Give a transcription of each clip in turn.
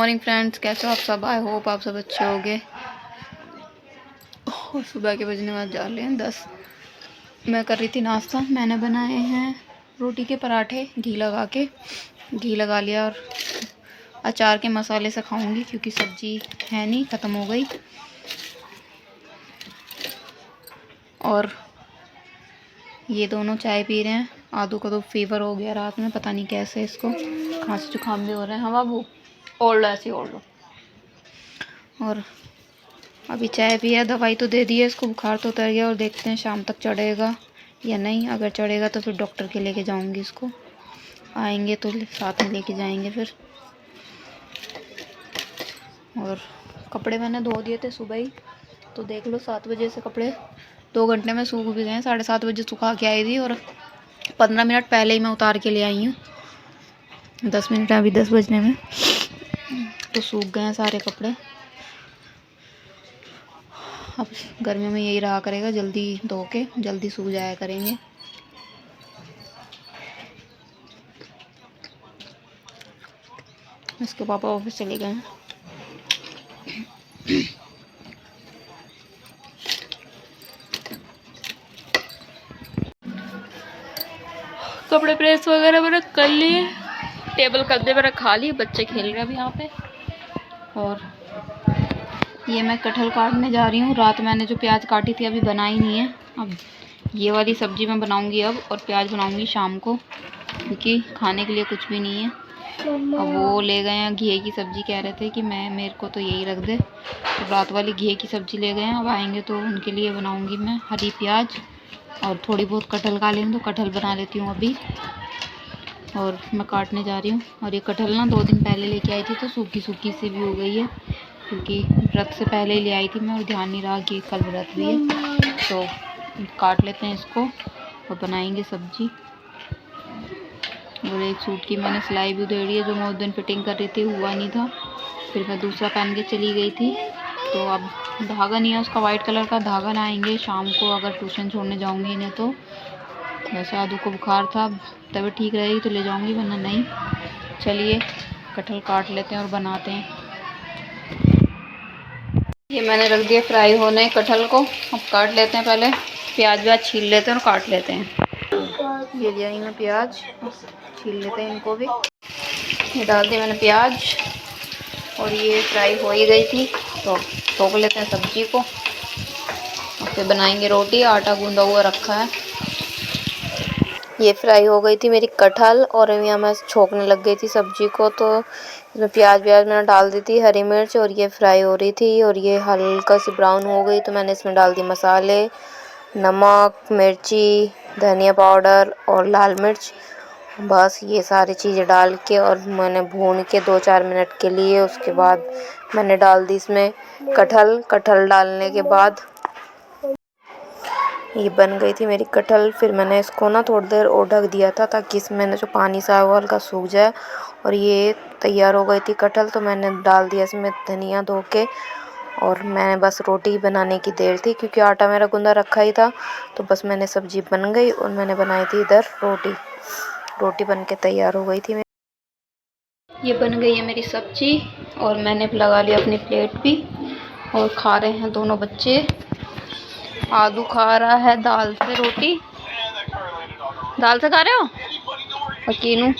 Morning friends, कैसे हो आप सब। आई होप आप सब अच्छे होंगे। और सुबह के बजने बाद जा रहे हैं 10। मैं कर रही थी नाश्ता। मैंने बनाए हैं रोटी के पराठे घी लगा के। घी लगा लिया और अचार के मसाले से खाऊंगी क्योंकि सब्जी है नहीं, ख़त्म हो गई। और ये दोनों चाय पी रहे हैं। आदू का तो फीवर हो गया रात में, पता नहीं कैसे इसको खांसी जुकाम भी हो रहे हैं। हाँ बाबू, ओढ़ लो, ऐसे ओढ़ लो। और अभी चाय पिया, दवाई तो दे दी है इसको, बुखार तो उतर गया। और देखते हैं शाम तक चढ़ेगा या नहीं। अगर चढ़ेगा तो फिर डॉक्टर के लेके जाऊंगी इसको। आएंगे तो साथ में लेके जाएंगे फिर। और कपड़े मैंने धो दिए थे सुबह ही, तो देख लो 7 बजे से कपड़े 2 घंटे में सूख भी गए। 7:30 बजे सुखा के आई थी और 15 मिनट पहले ही मैं उतार के ले आई हूँ। 10 मिनट अभी 10 बजने में, तो सूख गए हैं सारे कपड़े। अब गर्मियों में यही रहा करेगा, जल्दी धो के जल्दी सूख जाया करेंगे। इसके पापा ऑफिस चले गए हैं। कपड़े प्रेस वगैरह मैंने कर लिए, टेबल कदे पर खा लिए। बच्चे खेल रहे हैं अभी यहाँ पे। और ये मैं कटहल काटने जा रही हूँ। रात मैंने जो प्याज काटी थी अभी बनाई नहीं है। अब ये वाली सब्ज़ी मैं बनाऊँगी अब, और प्याज बनाऊँगी शाम को, क्योंकि खाने के लिए कुछ भी नहीं है। अब वो ले गए हैं घी की सब्ज़ी, कह रहे थे कि मेरे को तो यही रख दे। तो रात वाली घी की सब्ज़ी ले गए हैं। अब आएंगे तो उनके लिए बनाऊँगी मैं हरी प्याज। और थोड़ी बहुत कटहल खा लेंगे तो कटहल बना लेती हूँ अभी। और मैं काटने जा रही हूँ। और ये कटहल ना 2 दिन पहले लेके आई थी, तो सूखी सूखी सी भी हो गई है, क्योंकि व्रत से पहले ही ले आई थी मैं और ध्यान नहीं रहा कि कल व्रत भी है। तो काट लेते हैं इसको और बनाएंगे सब्जी। और एक सूट की मैंने सिलाई भी उधेड़ी है, जो मैं उस दिन फिटिंग कर रही थी, हुआ नहीं था। फिर मैं दूसरा पहन के चली गई थी। तो अब धागा नहीं है उसका, वाइट कलर का धागा लाएंगे शाम को, अगर ट्यूशन छोड़ने जाऊंगी इन्हें तो। वैसे आदू को बुखार था, तबीयत ठीक रहेगी तो ले जाऊंगी, वरना नहीं। चलिए कटहल काट लेते हैं और बनाते हैं। ये मैंने रख दिया फ्राई होने कटहल को। अब काट लेते हैं, पहले प्याज व्याज छील लेते हैं और काट लेते हैं। ये लिया मैंने प्याज, छील लेते हैं इनको भी। ये डाल दिया मैंने प्याज, और ये फ्राई हो ही गई थी, तो छोक लेते हैं सब्जी को। और फिर बनाएंगे रोटी। आटा गूंदा हुआ रखा है। ये फ्राई हो गई थी मेरी कटहल, और यहाँ मैं छोकने लग गई थी सब्जी को। तो इसमें प्याज व्याज मैंने डाल दी थी, हरी मिर्च, और ये फ्राई हो रही थी। और ये हल्का सी ब्राउन हो गई तो मैंने इसमें डाल दी मसाले, नमक, मिर्ची, धनिया पाउडर और लाल मिर्च। बस ये सारी चीज़ें डाल के और मैंने भून के 2-4 मिनट के लिए, उसके बाद मैंने डाल दी इसमें कटहल डालने के बाद ये बन गई थी मेरी कटहल। फिर मैंने इसको ना थोड़ी देर और ढक दिया था, ताकि इसमें जो पानी सा वो हल्का सूख जाए। और ये तैयार हो गई थी कटहल, तो मैंने डाल दिया इसमें धनिया धो के। और मैंने बस रोटी बनाने की देर थी, क्योंकि आटा मेरा गूंदा रखा ही था। तो बस मैंने सब्जी बन गई और मैंने बनाई थी इधर रोटी बन के तैयार हो गई थी। ये बन गई है मेरी सब्जी, और मैंने लगा लिया अपनी प्लेट भी। और खा रहे हैं दोनों बच्चे। आदू खा रहा है दाल से रोटी। दाल से खा रहे हो? और कीनू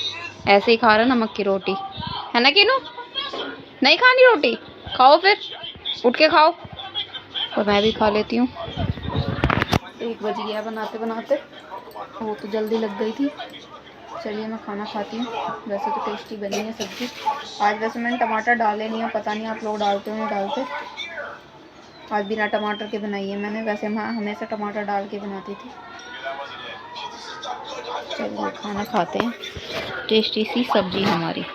ऐसे ही खा रहा है नमक की रोटी, है ना कीनू? नहीं खानी रोटी? खाओ फिर, उठ के खाओ। और मैं भी खा लेती हूँ। 1 बज गया बनाते बनाते, वो तो जल्दी लग गई थी। चलिए मैं खाना खाती हूँ। वैसे तो टेस्टी बनी है सब्ज़ी। आज वैसे मैंने टमाटर डाले नहीं है, पता नहीं आप लोग डालते हो नहीं डालते। आज बिना टमाटर के बनाई है मैंने, वैसे मैं हमेशा टमाटर डाल के बनाती थी। चलिए खाना खाते हैं। टेस्टी सी सब्ज़ी हमारी।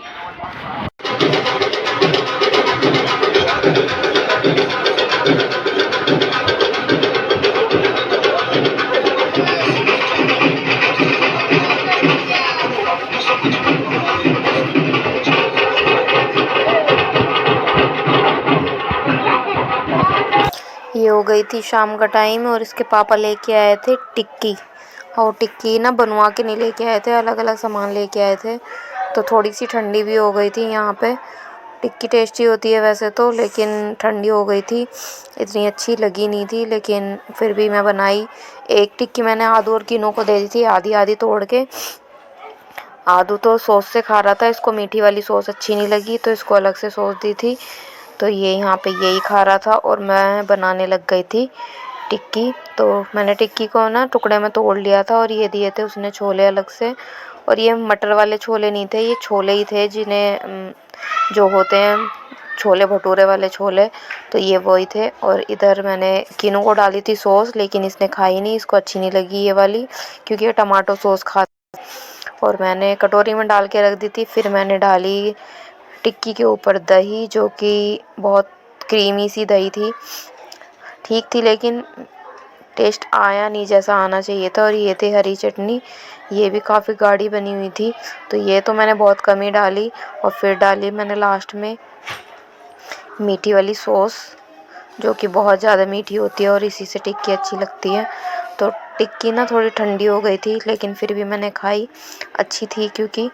ये हो गई थी शाम का टाइम, और इसके पापा लेके आए थे टिक्की। और टिक्की ना बनवा के नहीं लेके आए थे, अलग अलग सामान लेके आए थे। तो थोड़ी सी ठंडी भी हो गई थी यहाँ पे। टिक्की टेस्टी होती है वैसे तो, लेकिन ठंडी हो गई थी, इतनी अच्छी लगी नहीं थी, लेकिन फिर भी मैं बनाई। एक टिक्की मैंने आदू और किनो को दे दी थी, आधी आधी तोड़ के। आदू तो सॉस से खा रहा था, इसको मीठी वाली सॉस अच्छी नहीं लगी तो इसको अलग से सॉस दी थी। तो ये यहाँ पे यही खा रहा था और मैं बनाने लग गई थी टिक्की। तो मैंने टिक्की को ना टुकड़े में तोड़ लिया था और ये दिए थे उसने छोले अलग से। और ये मटर वाले छोले नहीं थे, ये छोले ही थे जिन्हें जो होते हैं छोले भटूरे वाले छोले, तो ये वही थे। और इधर मैंने किनू को डाली थी सॉस, लेकिन इसने खाई नहीं, इसको अच्छी नहीं लगी ये वाली, क्योंकि ये टमाटो सॉस खा। और मैंने कटोरी में डाल के रख दी थी। फिर मैंने डाली टिक्की के ऊपर दही, जो कि बहुत क्रीमी सी दही थी, ठीक थी लेकिन टेस्ट आया नहीं जैसा आना चाहिए था। और ये थी हरी चटनी, ये भी काफ़ी गाढ़ी बनी हुई थी, तो ये तो मैंने बहुत कम ही डाली। और फिर डाली मैंने लास्ट में मीठी वाली सॉस, जो कि बहुत ज़्यादा मीठी होती है और इसी से टिक्की अच्छी लगती है। तो टिक्की ना थोड़ी ठंडी हो गई थी, लेकिन फिर भी मैंने खाई, अच्छी थी क्योंकि।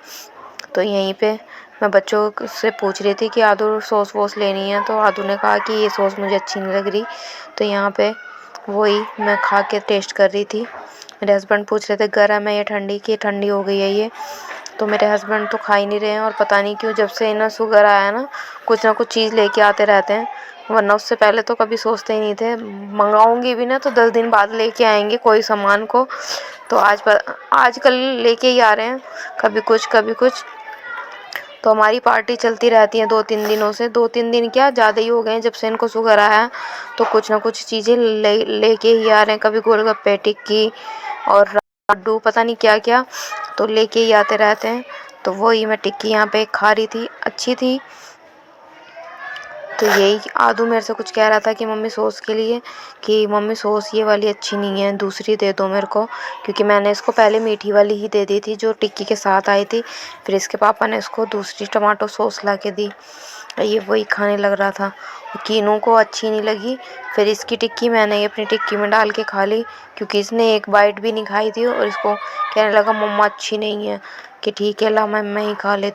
तो यहीं पे मैं बच्चों से पूछ रही थी कि आदू सॉस वॉस लेनी है, तो आदू ने कहा कि ये सॉस मुझे अच्छी नहीं लग रही। तो यहाँ पे वही मैं खा के टेस्ट कर रही थी। मेरे हस्बैंड पूछ रहे थे गर्म है या ठंडी, कि ठंडी हो गई है ये। तो मेरे हस्बैंड तो खा ही नहीं रहे हैं, और पता नहीं क्यों जब से इन्हें शुगर आया ना कुछ चीज़ लेके आते रहते हैं, वरना उससे पहले तो कभी सोचते ही नहीं थे। मंगाऊंगी भी ना तो 10 दिन बाद लेके आएंगे कोई सामान को। तो आजकल लेके ही आ रहे हैं, कभी कुछ कभी कुछ। तो हमारी पार्टी चलती रहती है 2-3 दिनों से, 2-3 दिन क्या ज़्यादा ही हो गए हैं जब से इनको शुगर आया है। तो कुछ ना कुछ चीज़ें लेके ही आ रहे हैं, कभी गोलगप्पे, टिक्की और लड्डू, पता नहीं क्या क्या, तो लेके ही आते रहते हैं। तो वही मैं टिक्की यहाँ पे खा रही थी, अच्छी थी। तो यही आदू मेरे से कुछ कह रहा था कि मम्मी सॉस के लिए, कि मम्मी सॉस ये वाली अच्छी नहीं है, दूसरी दे दो मेरे को, क्योंकि मैंने इसको पहले मीठी वाली ही दे दी थी जो टिक्की के साथ आई थी। फिर इसके पापा ने इसको दूसरी टमाटो सॉस ला के दी, ये वही खाने लग रहा था। कीनू को अच्छी नहीं लगी, फिर इसकी टिक्की मैंने अपनी टिक्की में डाल के खा ली, क्योंकि इसने एक बाइट भी नहीं खाई थी और इसको कहने लगा मम्मा अच्छी नहीं है, कि ठीक है ला मैं ही खा लेती।